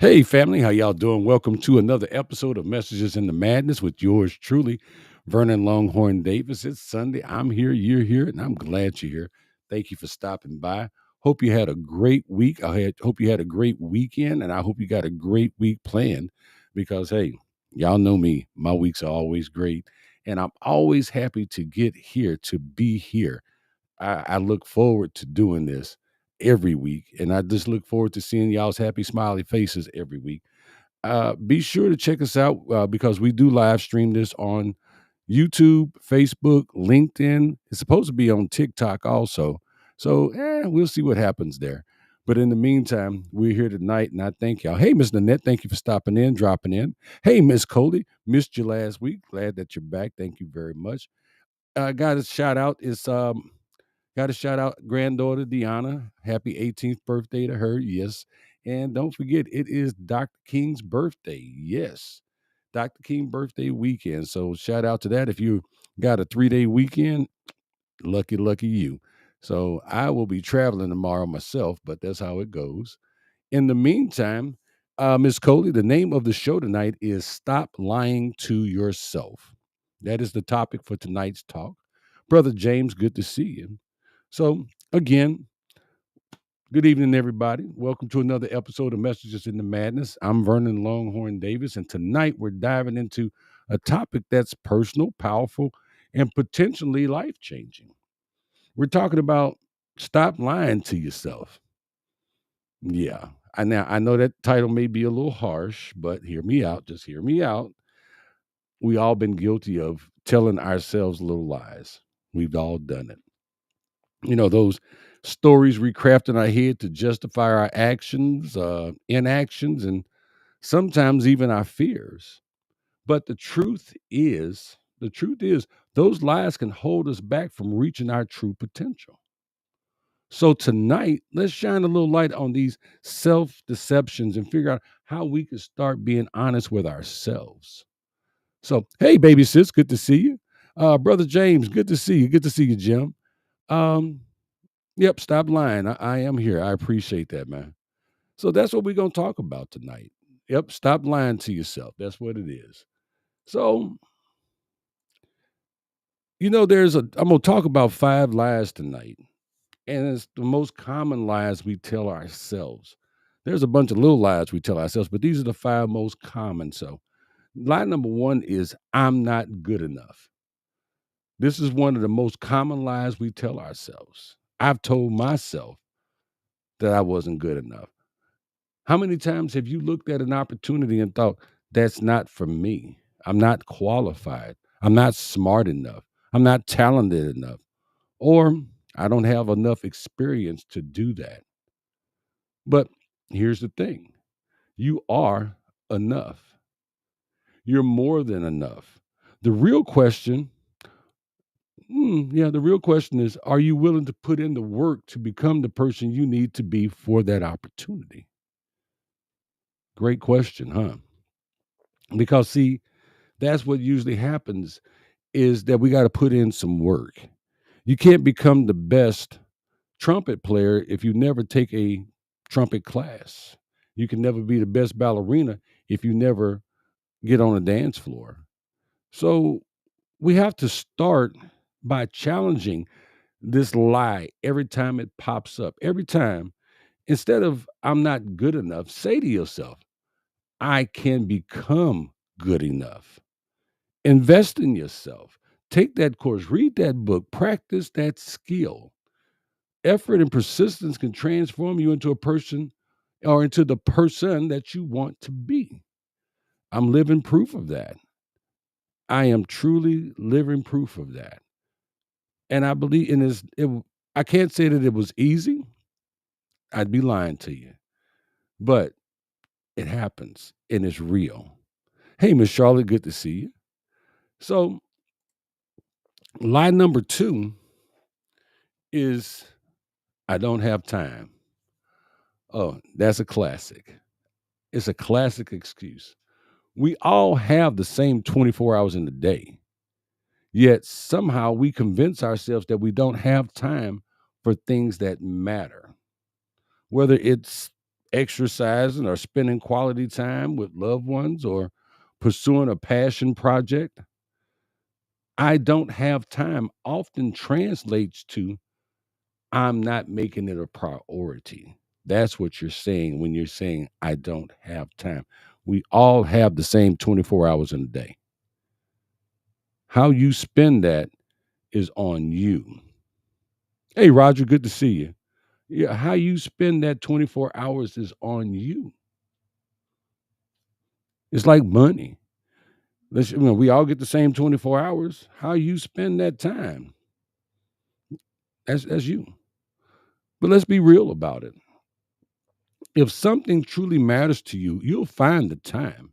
Hey, family, how y'all doing? Welcome to another episode of Messages in the Madness with yours truly, Vernon Longhorn Davis. It's Sunday. I'm here, you're here, and I'm glad you're here. Thank you for stopping by. Hope you had a great week. Hope you had a great weekend, and I hope you got a great week planned because, hey, y'all know me. My weeks are always great, and I'm always happy to get here, to be here. I look forward to doing this every week, and I just look forward to seeing y'all's happy, smiley faces every week. Be sure to check us out because we do live stream this on YouTube, Facebook, LinkedIn. It's supposed to be on TikTok also. So we'll see what happens there. But in the meantime, we're here tonight, and I thank y'all. Hey, Miss Nanette, thank you for stopping in, dropping in. Hey, Miss Coley, missed you last week. Glad that you're back. Thank you very much. Got a shout out. Got to shout out granddaughter Deanna. Happy 18th birthday to her. Yes. And don't forget, it is Dr. King's birthday. Yes. Dr. King birthday weekend. So shout out to that. If you got a 3-day weekend, lucky, lucky you. So I will be traveling tomorrow myself, but that's how it goes. In the meantime, Ms. Coley, the name of the show tonight is Stop Lying to Yourself. That is the topic for tonight's talk. Brother James, good to see you. So, again, good evening, everybody. Welcome to another episode of Messages in the Madness. I'm Vernon Longhorn Davis, and tonight we're diving into a topic that's personal, powerful, and potentially life changing. We're talking about stop lying to yourself. Yeah. I know that title may be a little harsh, but hear me out. Just hear me out. We all been guilty of telling ourselves little lies. We've all done it. Those stories we craft in our head to justify our actions, inactions, and sometimes even our fears. But the truth is, those lies can hold us back from reaching our true potential. So tonight, let's shine a little light on these self deceptions and figure out how we can start being honest with ourselves. So, hey, baby sis, good to see you. Brother James, good to see you. Good to see you, Jim. Um, Yep, stop lying. I am here. I appreciate that, man. So that's what we're going to talk about tonight. Yep, stop lying to yourself. That's what it is. So, I'm going to talk about 5 lies tonight. And it's the most common lies we tell ourselves. There's a bunch of little lies we tell ourselves, but these are the 5 most common. So, lie number 1 is I'm not good enough. This is one of the most common lies we tell ourselves. I've told myself that I wasn't good enough. How many times have you looked at an opportunity and thought, that's not for me? I'm not qualified. I'm not smart enough. I'm not talented enough. Or I don't have enough experience to do that. But here's the thing, you are enough. You're more than enough. The real question, the real question is, are you willing to put in the work to become the person you need to be for that opportunity? Great question, huh? Because, see, that's what usually happens is that we got to put in some work. You can't become the best trumpet player if you never take a trumpet class. You can never be the best ballerina if you never get on a dance floor. So we have to start by challenging this lie every time it pops up. Every time, instead of I'm not good enough, say to yourself, I can become good enough. Invest in yourself. Take that course, read that book, practice that skill. Effort and persistence can transform you into a person or into the person that you want to be. I'm living proof of that. I am truly living proof of that. And I believe in this. I can't say that it was easy. I'd be lying to you. But it happens and it's real. Hey, Miss Charlotte, good to see you. So, lie number 2 is I don't have time. Oh, that's a classic. It's a classic excuse. We all have the same 24 hours in the day, yet somehow we convince ourselves that we don't have time for things that matter, whether it's exercising or spending quality time with loved ones or pursuing a passion project. I don't have time often translates to I'm not making it a priority. That's what you're saying when you're saying I don't have time. We all have the same 24 hours in a day. How you spend that is on you. Hey, Roger, good to see you. Yeah, how you spend that 24 hours is on you. It's like money. We all get the same 24 hours. How you spend that time, that's you. But let's be real about it. If something truly matters to you, you'll find the time.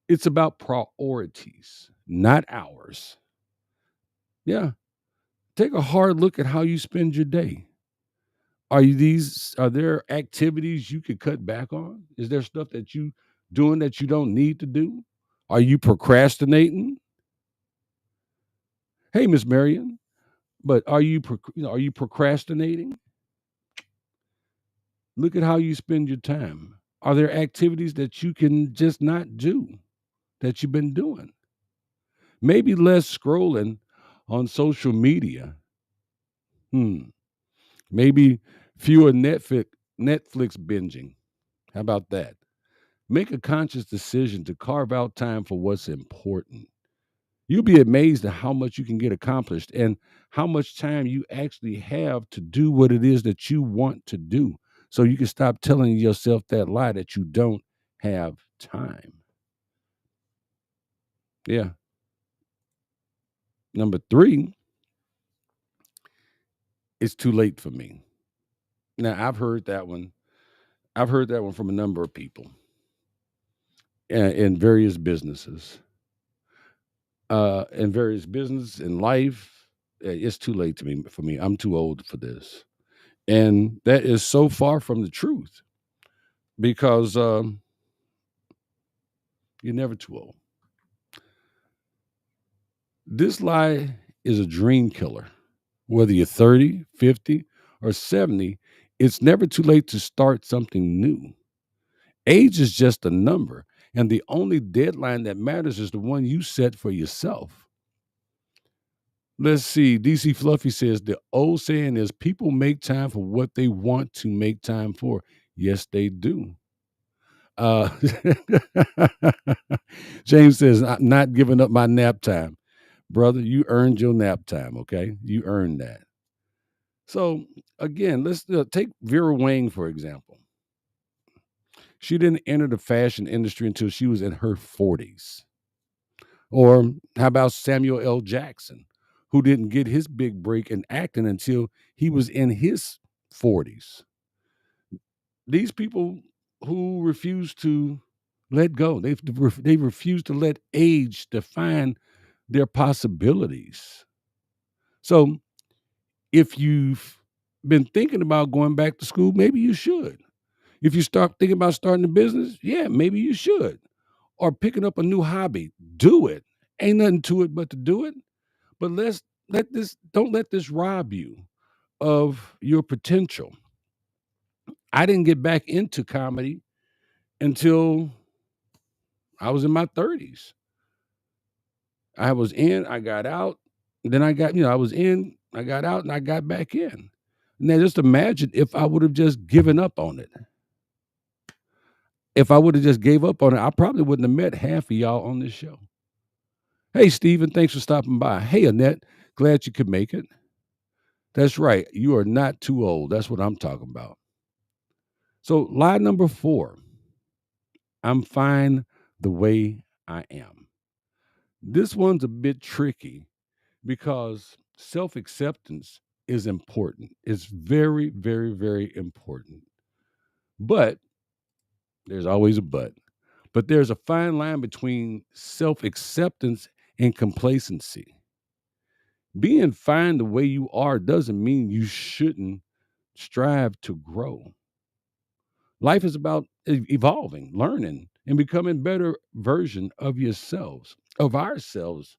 It's about priorities, not hours. Yeah. Take a hard look at how you spend your day. Are there activities you could cut back on? Is there stuff that you doing that you don't need to do? Are you procrastinating? Hey, Miss Marion, but are you procrastinating? Look at how you spend your time. Are there activities that you can just not do that you've been doing? Maybe less scrolling on social media. Hmm. Maybe fewer Netflix binging. How about that? Make a conscious decision to carve out time for what's important. You'll be amazed at how much you can get accomplished and how much time you actually have to do what it is that you want to do. So you can stop telling yourself that lie that you don't have time. Yeah. Number three, it's too late for me. Now, I've heard that one. I've heard that one from a number of people in various businesses. In various business in life, it's too late to me for me. I'm too old for this. And that is so far from the truth because you're never too old. This lie is a dream killer. Whether you're 30, 50, or 70, it's never too late to start something new. Age is just a number, and the only deadline that matters is the one you set for yourself. Let's see. DC Fluffy says the old saying is people make time for what they want to make time for. Yes, they do. Uh, James says, I'm not giving up my nap time. Brother, you earned your nap time, okay? You earned that. So, again, let's take Vera Wang, for example. She didn't enter the fashion industry until she was in her 40s. Or how about Samuel L. Jackson, who didn't get his big break in acting until he was in his 40s? These people who refuse to let go, they refuse to let age define their possibilities. So if you've been thinking about going back to school, maybe you should. If you start thinking about starting a business, yeah, maybe you should. Or picking up a new hobby, do it. Ain't nothing to it but to do it. But don't let this rob you of your potential. I didn't get back into comedy until I was in my 30s. I was in, I got out, then I was in, I got out, and I got back in. Now just imagine if I would have just given up on it. If I would have just gave up on it, I probably wouldn't have met half of y'all on this show. Hey, Stephen, thanks for stopping by. Hey, Annette, glad you could make it. That's right. You are not too old. That's what I'm talking about. So, lie number 4, I'm fine the way I am. This one's a bit tricky because self acceptance is important. It's very, very, very important. But there's always a but. But there's a fine line between self acceptance and complacency. Being fine the way you are doesn't mean you shouldn't strive to grow. Life is about evolving, learning, and becoming better version of yourselves, of ourselves.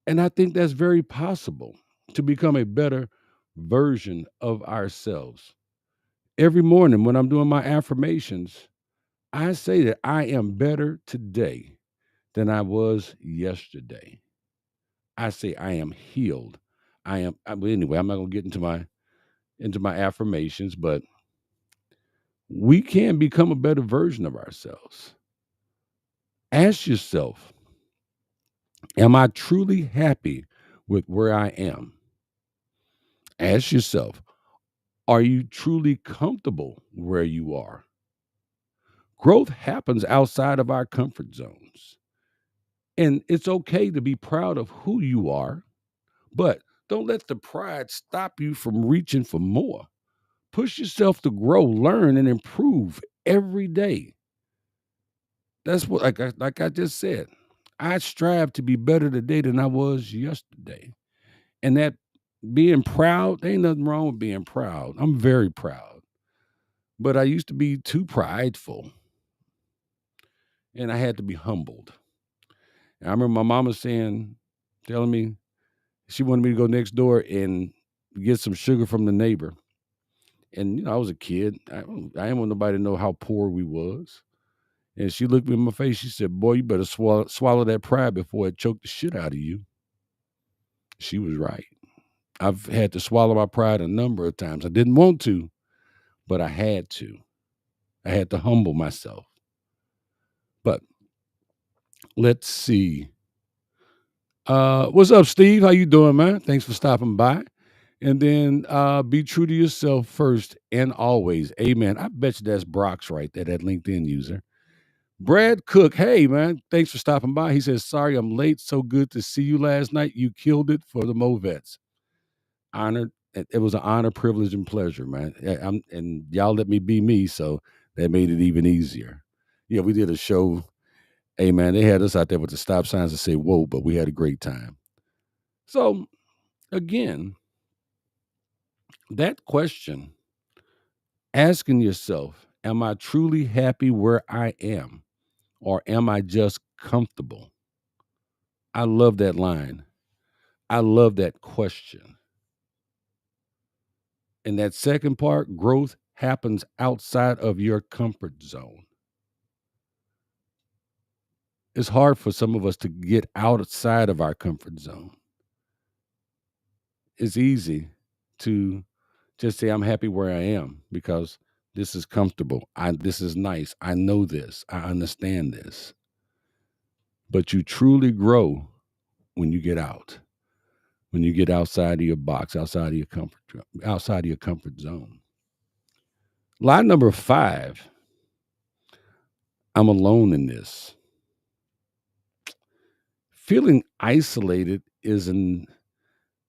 And I think that's very possible to become a better version of ourselves. Every morning when I'm doing my affirmations, I say that I am better today than I was yesterday. I say I am healed. But anyway, I'm not gonna get into my affirmations, but we can become a better version of ourselves. Ask yourself, am I truly happy with where I am? Ask yourself, are you truly comfortable where you are? Growth happens outside of our comfort zones. And it's okay to be proud of who you are, but don't let the pride stop you from reaching for more. Push yourself to grow, learn, and improve every day. That's what, like I just said, I strive to be better today than I was yesterday. And that being proud, there ain't nothing wrong with being proud. I'm very proud, but I used to be too prideful and I had to be humbled. And I remember my mama telling me she wanted me to go next door and get some sugar from the neighbor. And I was a kid. I didn't want nobody to know how poor we was. And she looked me in my face. She said, "Boy, you better swallow that pride before it choked the shit out of you." She was right. I've had to swallow my pride a number of times. I didn't want to, but I had to. I had to humble myself. But let's see. What's up, Steve? How you doing, man? Thanks for stopping by. And then be true to yourself first and always. Amen. I bet you that's Brock's right there, that LinkedIn user. Brad Cook, hey man, thanks for stopping by. He says, sorry I'm late. So good to see you last night. You killed it for the Movets. Honored. It was an honor, privilege, and pleasure, man. And y'all let me be me, so that made it even easier. Yeah, we did a show. Hey man, they had us out there with the stop signs to say whoa, but we had a great time. So again, that question, asking yourself, am I truly happy where I am? Or am I just comfortable? I love that line. I love that question. And that second part, growth happens outside of your comfort zone. It's hard for some of us to get outside of our comfort zone. It's easy to just say, I'm happy where I am because this is comfortable. This is nice. I know this. I understand this. But you truly grow when you get out, when you get outside of your box, outside of your comfort zone. Line number 5, I'm alone in this. Feeling isolated is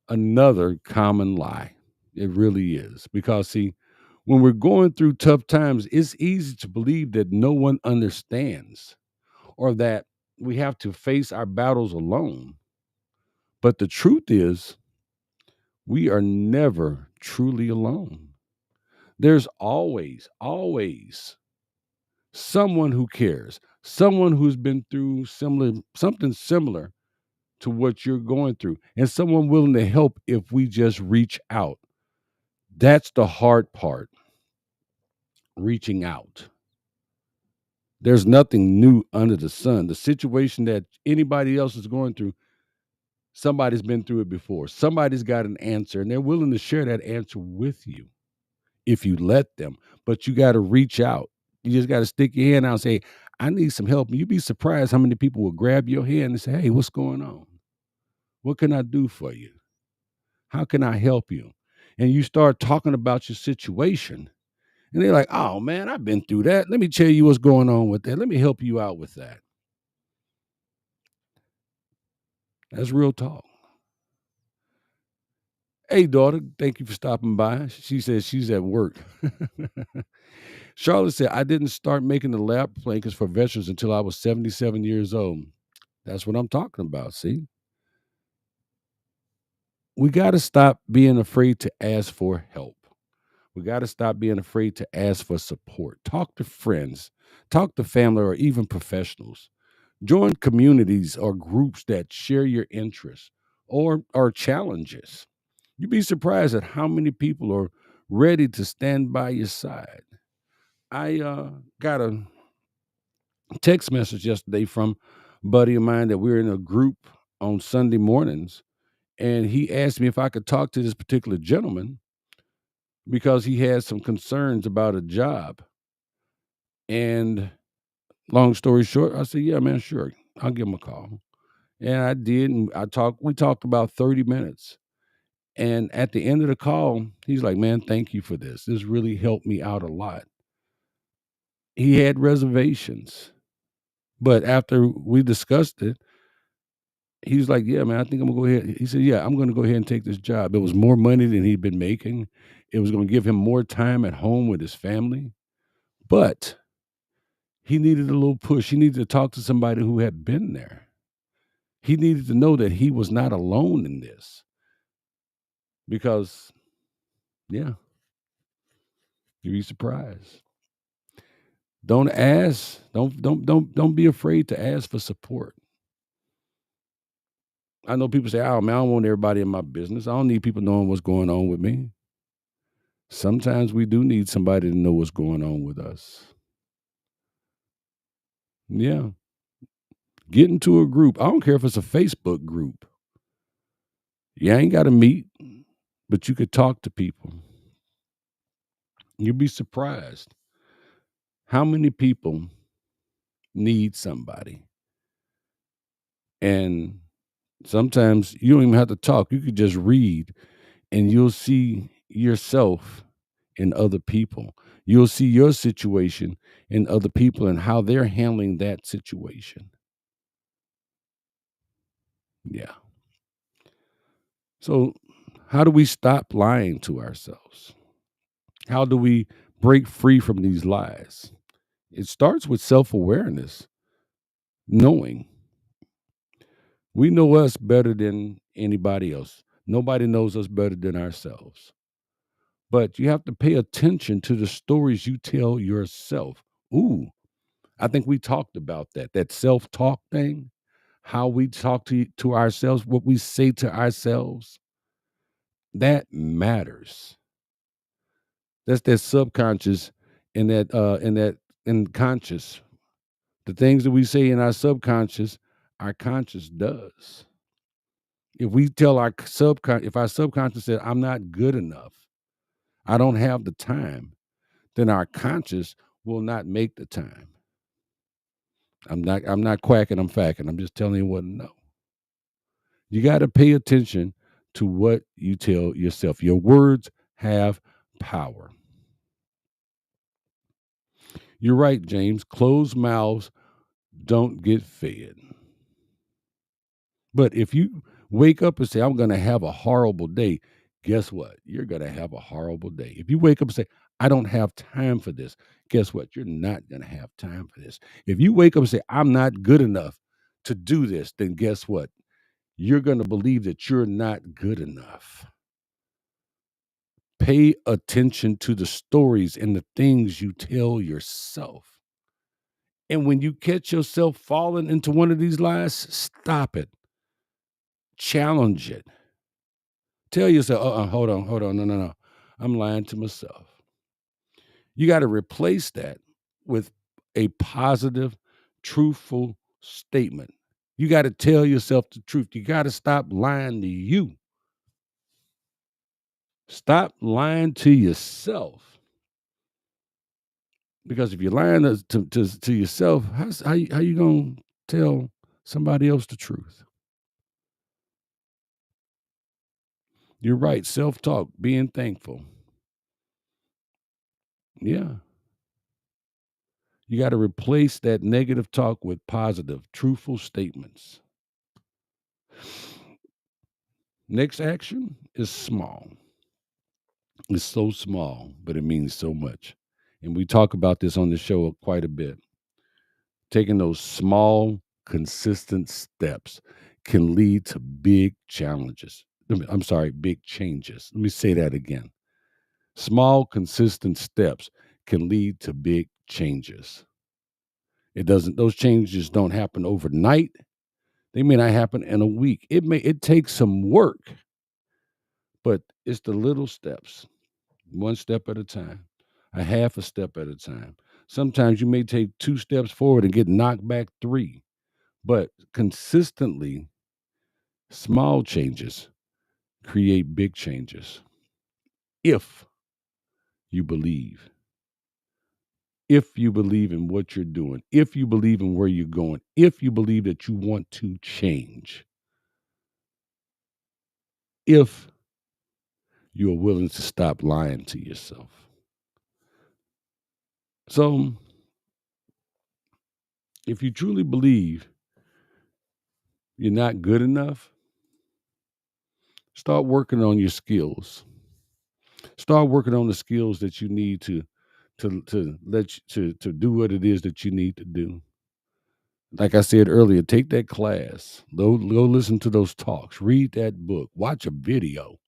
another common lie. It really is. Because, see, when we're going through tough times, it's easy to believe that no one understands or that we have to face our battles alone. But the truth is, we are never truly alone. There's always someone who cares, someone who's been through something similar to what you're going through, and someone willing to help if we just reach out. That's the hard part, reaching out. There's nothing new under the sun. The situation that anybody else is going through, somebody's been through it before. Somebody's got an answer, and they're willing to share that answer with you if you let them. But you got to reach out. You just got to stick your hand out and say, I need some help. And you'd be surprised how many people will grab your hand and say, hey, what's going on? What can I do for you? How can I help you? And you start talking about your situation. And they're like, oh man, I've been through that. Let me tell you what's going on with that. Let me help you out with that. That's real talk. Hey, daughter, thank you for stopping by. She says she's at work. Charlotte said, I didn't start making the lap blankets for veterans until I was 77 years old. That's what I'm talking about. See, we got to stop being afraid to ask for help. We got to stop being afraid to ask for support. Talk to friends, talk to family, or even professionals. Join communities or groups that share your interests or challenges. You'd be surprised at how many people are ready to stand by your side. I got a text message yesterday from a buddy of mine that we're in a group on Sunday mornings, and he asked me if I could talk to this particular gentleman because he has some concerns about a job. And long story short, I said, "Yeah, man, sure. I'll give him a call." And I did, and we talked about 30 minutes. And at the end of the call, he's like, "Man, thank you for this. This really helped me out a lot." He had reservations, but after we discussed it, he was like, "Yeah, man, I think I'm gonna go ahead." He said, "Yeah, I'm gonna go ahead and take this job." It was more money than he'd been making. It was gonna give him more time at home with his family, but he needed a little push. He needed to talk to somebody who had been there. He needed to know that he was not alone in this because, yeah, you'd be surprised. Don't be afraid to ask for support. I know people say, "Oh man, I don't want everybody in my business. I don't need people knowing what's going on with me." Sometimes we do need somebody to know what's going on with us. Yeah. Get into a group. I don't care if it's a Facebook group. You ain't got to meet, but you could talk to people. You'd be surprised how many people need somebody. And sometimes you don't even have to talk. You could just read and you'll see yourself in other people. You'll see your situation in other people and how they're handling that situation. Yeah. So, how do we stop lying to ourselves? How do we break free from these lies? It starts with self awareness, knowing we know us better than anybody else. Nobody knows us better than ourselves. But you have to pay attention to the stories you tell yourself. Ooh, I think we talked about that self talk thing, how we talk to ourselves, what we say to ourselves. That matters. That's that subconscious and that conscious. The things that we say in our subconscious, our conscious does. If we tell if our subconscious said, "I'm not good enough, I don't have the time," then our conscious will not make the time. I'm not quacking, I'm facking. I'm just telling you what to know. You got to pay attention to what you tell yourself. Your words have power. You're right, James. Closed mouths don't get fed. But if you wake up and say, "I'm going to have a horrible day," guess what? You're going to have a horrible day. If you wake up and say, "I don't have time for this," guess what? You're not going to have time for this. If you wake up and say, "I'm not good enough to do this," then guess what? You're going to believe that you're not good enough. Pay attention to the stories and the things you tell yourself. And when you catch yourself falling into one of these lies, stop it. Challenge it. Tell yourself, hold on, no. I'm lying to myself. You got to replace that with a positive, truthful statement. You got to tell yourself the truth. You got to stop lying to you. Stop lying to yourself. Because if you're lying to yourself, how you going to tell somebody else the truth? You're right. Self talk, being thankful. Yeah. You got to replace that negative talk with positive, truthful statements. Next action is small. It's so small, but it means so much. And we talk about this on the show quite a bit. Taking those small, consistent steps can lead to big challenges. I'm sorry, big changes. Let me say that again. Small, consistent steps can lead to big changes. Those changes don't happen overnight. They may not happen in a week. It takes some work, but it's the little steps. one step at a time, a half a step at a time. Sometimes you may take 2 steps forward and get knocked back 3, but consistently, small changes create big changes. If you believe, if you believe in what you're doing, if you believe in where you're going, if you believe that you want to change, if you are willing to stop lying to yourself. So, if you truly believe you're not good enough, start working on your skills. Start working on the skills that you need to do what it is that you need to do. Like I said earlier, take that class. Go listen to those talks. Read that book. Watch a video.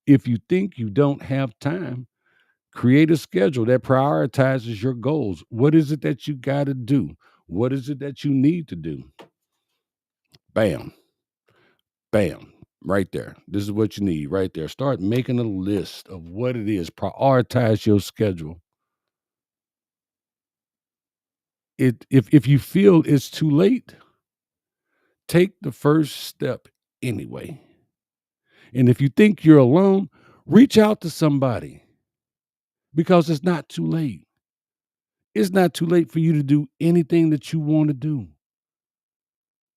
If you think you don't have time, create a schedule that prioritizes your goals. What is it that you got to do? What is it that you need to do? Bam, bam, right there. This is what you need right there. Start making a list of what it is. Prioritize your schedule. If you feel it's too late, take the first step anyway. And if you think you're alone, reach out to somebody because it's not too late. It's not too late for you to do anything that you want to do.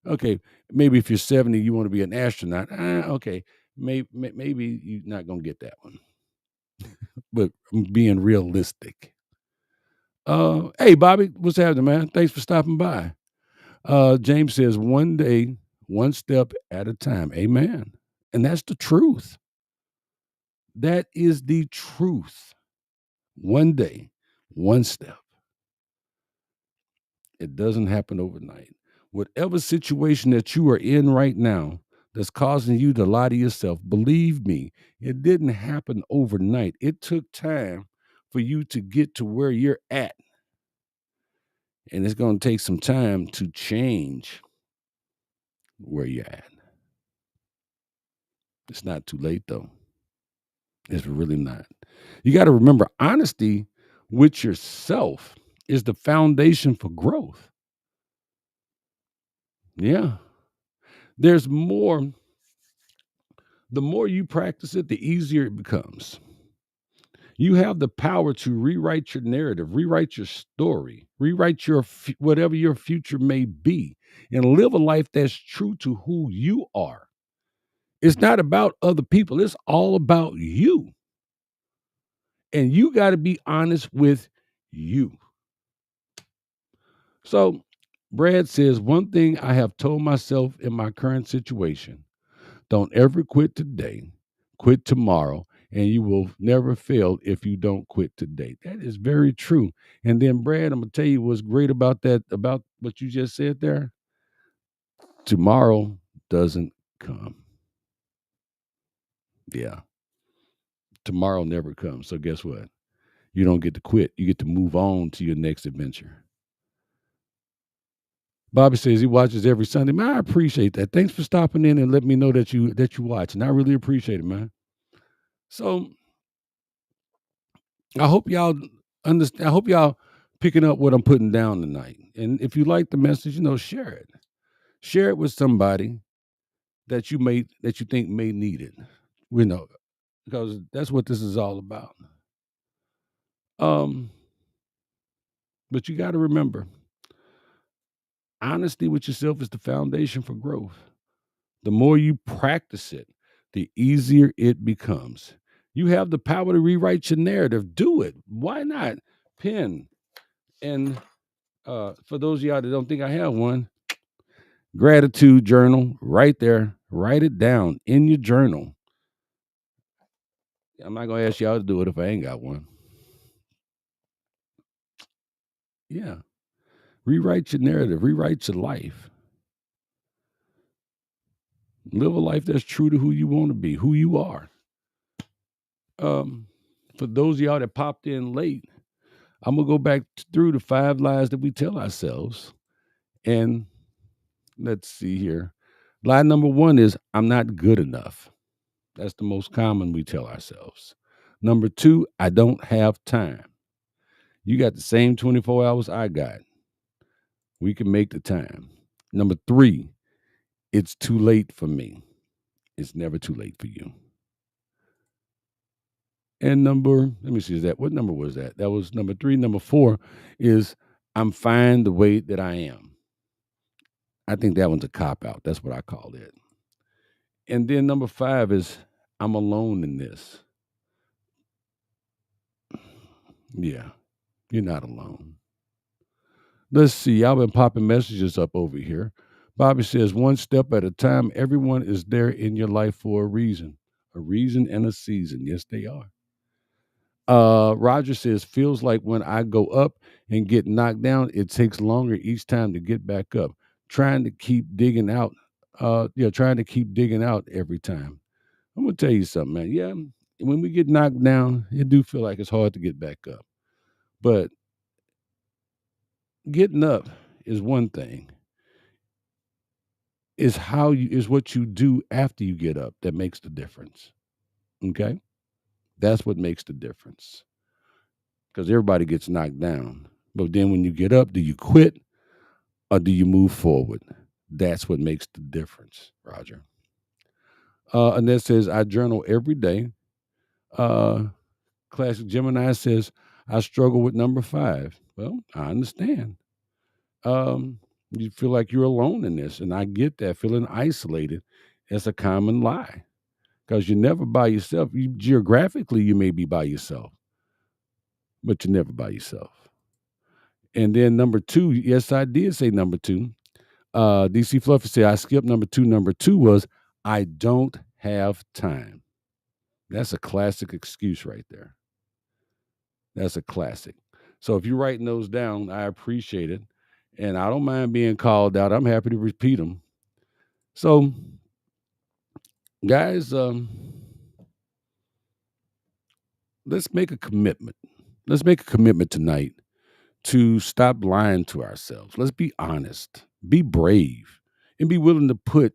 Okay, maybe if you're 70, you want to be an astronaut. Okay, maybe you're not going to get that one. But I'm being realistic. Hey, Bobby, what's happening, man? Thanks for stopping by. James says, one day, one step at a time. Amen. And that's the truth. That is the truth. One day, one step. It doesn't happen overnight. Whatever situation that you are in right now that's causing you to lie to yourself, believe me, it didn't happen overnight. It took time for you to get to where you're at. And it's going to take some time to change where you're at. It's not too late, though. It's really not. You got to remember, honesty with yourself is the foundation for growth. Yeah. There's more. The more you practice it, the easier it becomes. You have the power to rewrite your narrative, rewrite your story, rewrite your whatever your future may be, and live a life that's true to who you are. It's not about other people, it's all about you. And you got to be honest with you. So, Brad says, one thing I have told myself in my current situation: don't ever quit today, quit tomorrow, and you will never fail if you don't quit today. That is very true. And then, Brad, I'm going to tell you what's great about that, about what you just said there. Tomorrow doesn't come. Yeah. Tomorrow never comes. So, guess what? You don't get to quit. You get to move on to your next adventure. Bobby says he watches every Sunday. Man, I appreciate that. Thanks for stopping in and letting me know that you watch. And I really appreciate it, man. So I hope y'all understand. I hope y'all picking up what I'm putting down tonight. And if you like the message, share it. Share it with somebody that you think may need it. We know, because that's what this is all about. Um, but you got to remember, honesty with yourself is the foundation for growth. The more you practice it, the easier it becomes. You have the power to rewrite your narrative. Do it. Why not? Pen. And for those of y'all that don't think I have one, gratitude journal right there. Write it down in your journal. I'm not going to ask y'all to do it if I ain't got one. Yeah. Rewrite your narrative. Rewrite your life. Live a life that's true to who you want to be, who you are. For those of y'all that popped in late, I'm going to go back through the 5 lies that we tell ourselves. And let's see here. Lie number 1 is, I'm not good enough. That's the most common we tell ourselves. Number two, I don't have time. You got the same 24 hours I got. We can make the time. Number three, it's too late for me. It's never too late for you. And let me see, what number was that? That was number three. Number four is I'm fine the way that I am. I think that one's a cop out. That's what I call it. And then number five is I'm alone in this. Yeah, you're not alone. Let's see. Y'all been popping messages up over here. Bobby says, one step at a time. Everyone is there in your life for a reason and a season. Yes, they are. Roger says, feels like when I go up and get knocked down, it takes longer each time to get back up. Trying to keep digging out. Trying to keep digging out every time. I'm gonna tell you something, man. Yeah, when we get knocked down, it do feel like it's hard to get back up. But getting up is one thing. Is what you do after you get up that makes the difference. Okay? That's what makes the difference. Because everybody gets knocked down. But then when you get up, do you quit or do you move forward? That's what makes the difference, Roger. Annette says, I journal every day. Classic Gemini says, I struggle with number five. Well, I understand. You feel like you're alone in this. And I get that. Feeling isolated. It's a common lie because you're never by yourself. Geographically, you may be by yourself, but you're never by yourself. And then number two, yes, I did say number two. DC Fluffy said, I skipped number two. Number two was, I don't have time. That's a classic excuse right there. That's a classic. So if you're writing those down, I appreciate it. And I don't mind being called out. I'm happy to repeat them. So, guys, let's make a commitment. Let's make a commitment tonight to stop lying to ourselves. Let's be honest, be brave, and be willing to put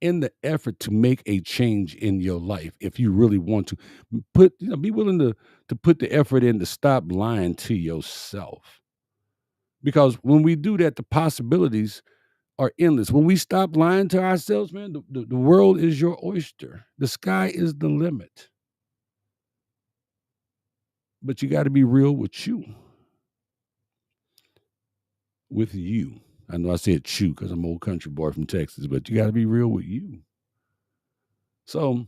in the effort to make a change in your life if you really want to be willing to put the effort in to stop lying to yourself. Because when we do that, the possibilities are endless. When we stop lying to ourselves, man, the world is your oyster. The sky is the limit. But you got to be real with you. With you. I know I said chew because I'm an old country boy from Texas, but you got to be real with you. So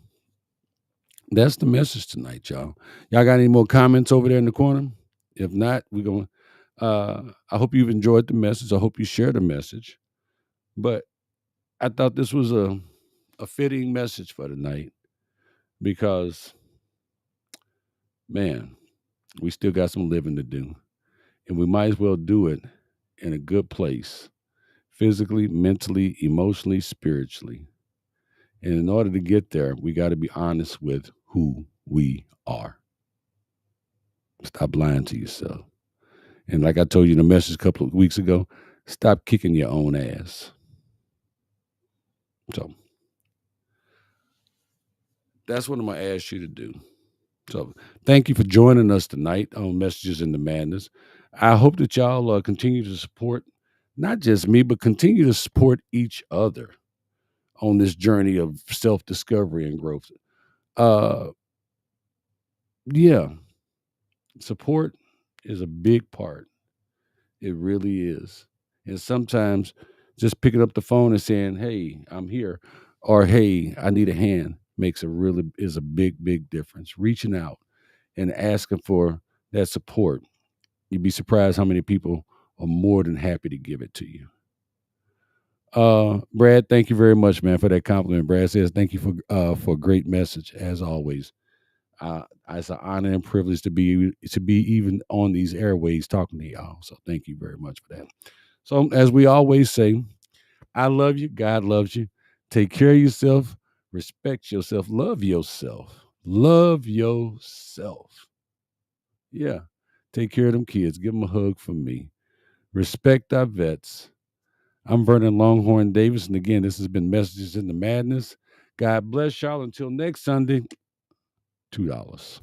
that's the message tonight, y'all. Y'all got any more comments over there in the corner? If not, we're going I hope you've enjoyed the message. I hope you share the message. But I thought this was a fitting message for tonight because, man, we still got some living to do. And we might as well do it in a good place, physically, mentally, emotionally, spiritually. And in order to get there, we got to be honest with who we are. Stop lying to yourself. And like I told you in a message a couple of weeks ago, stop kicking your own ass. So that's what I'm going to ask you to do. So thank you for joining us tonight on Messages in the Madness. I hope that y'all continue to support not just me, but continue to support each other on this journey of self-discovery and growth. Yeah, support is a big part. It really is. And sometimes just picking up the phone and saying, "Hey, I'm here," or "Hey, I need a hand," is a big difference. Reaching out and asking for that support. You'd be surprised how many people are more than happy to give it to you. Brad, thank you very much, man, for that compliment. Brad says, thank you for a great message as always. It's an honor and privilege to be even on these airways talking to y'all. So thank you very much for that. So as we always say, I love you. God loves you. Take care of yourself. Respect yourself. Love yourself. Love yourself. Yeah. Take care of them kids. Give them a hug from me. Respect our vets. I'm Vernon Longhorn Davis. And again, this has been Messages in the Madness. God bless y'all. Until next Sunday, $2.